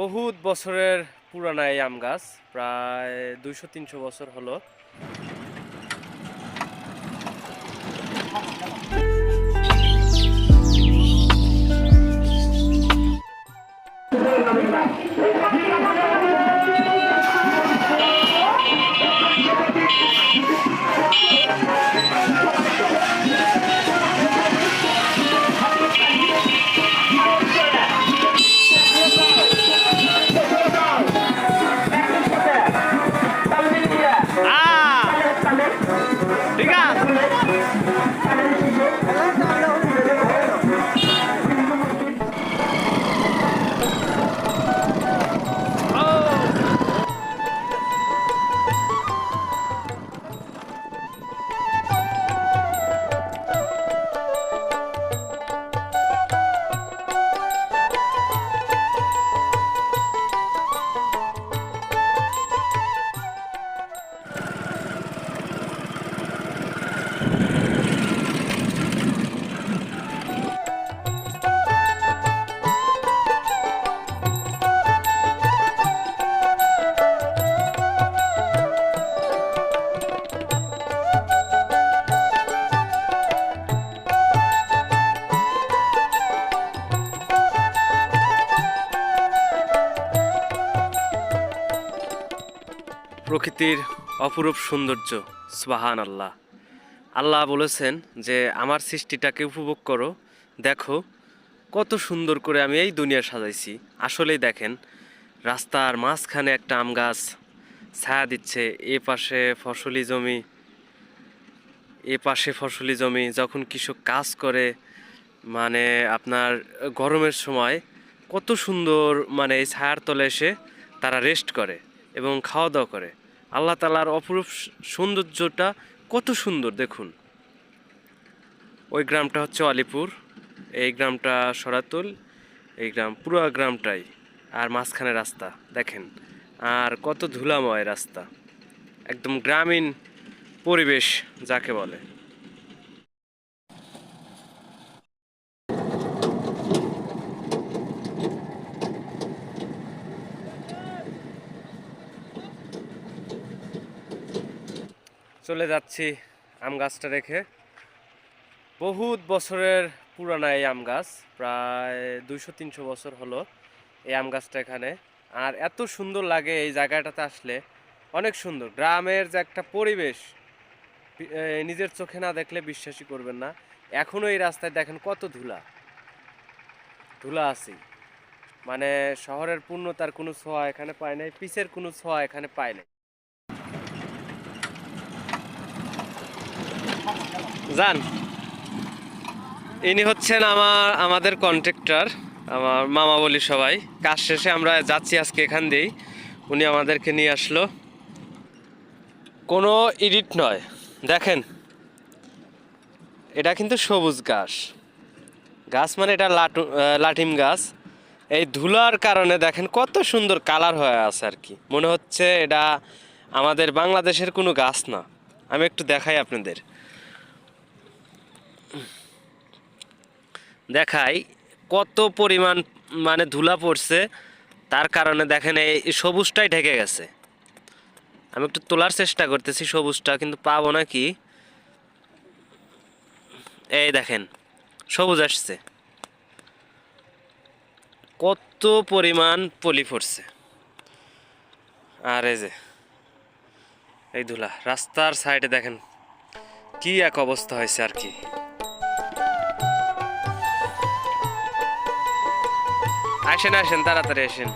বহুত বছরের পুরানা এই আম গাছ, প্রায় 200-300 বছর হলো। প্রকৃতির অপরূপ সৌন্দর্য, সুবহান আল্লাহ। আল্লাহ বলেছেন যে আমার সৃষ্টিটাকে উপভোগ করো, দেখো কত সুন্দর করে আমি এই দুনিয়া সাজাইছি। আসলেই দেখেন, রাস্তার মাঝখানে একটা আম গাছ ছায়া দিচ্ছে, এ পাশে ফসলি জমি। যখন কৃষক কাজ করে, মানে আপনার গরমের সময় কত সুন্দর, মানে এই ছায়ার তলে এসে তারা রেস্ট করে এবং খাওয়া দাওয়া করে। আল্লাহ তাআলার অপরূপ সৌন্দর্যটা কত সুন্দর দেখুন। ওই গ্রামটা হচ্ছে আলিপুর, এই গ্রামটা সরাতুল, এই পুরো গ্রামটাই। আর মাঝখানে রাস্তা দেখেন, আর কত ধুলাময় রাস্তা, একদম গ্রামীণ পরিবেশ যাকে বলে। চলে যাচ্ছি আম গাছটা রেখে। বহুত বছরের পুরানা এই আম গাছ, প্রায় 200-300 বছর হলো এই আম গাছটা এখানে। আর এত সুন্দর লাগে এই জায়গাটাতে আসলে, অনেক সুন্দর। গ্রামের যে একটা পরিবেশ, নিজের চোখে না দেখলে বিশ্বাসই করবেন না। এখনও এই রাস্তায় দেখেন কত ধুলা আছে, মানে শহরের পূর্ণতার কোনো ছোঁয়া এখানে পায় নাই, পিচের কোনো ছোঁয়া এখানে পায় নাই। জান, ইনি হচ্ছেন আমাদের কন্ট্রাক্টর, আমার মামা বলি সবাই। কাজ শেষে আমরা যাচ্ছি আজকে এখান দিয়েই, উনি আমাদেরকে নিয়ে আসলো। কোনো এডিট নয়, দেখেন এটা কিন্তু সবুজ গাছ মানে এটা লাটিম গাছ। এই ধুলার কারণে দেখেন কত সুন্দর কালার হয়ে আছে আর কি, মনে হচ্ছে এটা আমাদের বাংলাদেশের কোনো গাছ না। আমি একটু দেখাই আপনাদের, দেখাই কত পরিমাণ মানে ধুলা পড়ছে, তার কারণে দেখেন এই সবুজটাই ঢেকে গেছে। আমি একটু তোলার চেষ্টা করতেছি সবুজটা, কিন্তু পাবো না কি। এই দেখেন সবুজ আসছে, কত পরিমাণ পলি পড়ছে। আর এই ধুলা রাস্তার সাইডে দেখেন কি এক অবস্থা হয়েছে আর কি। আসেন তাড়াতাড়ি আসেন।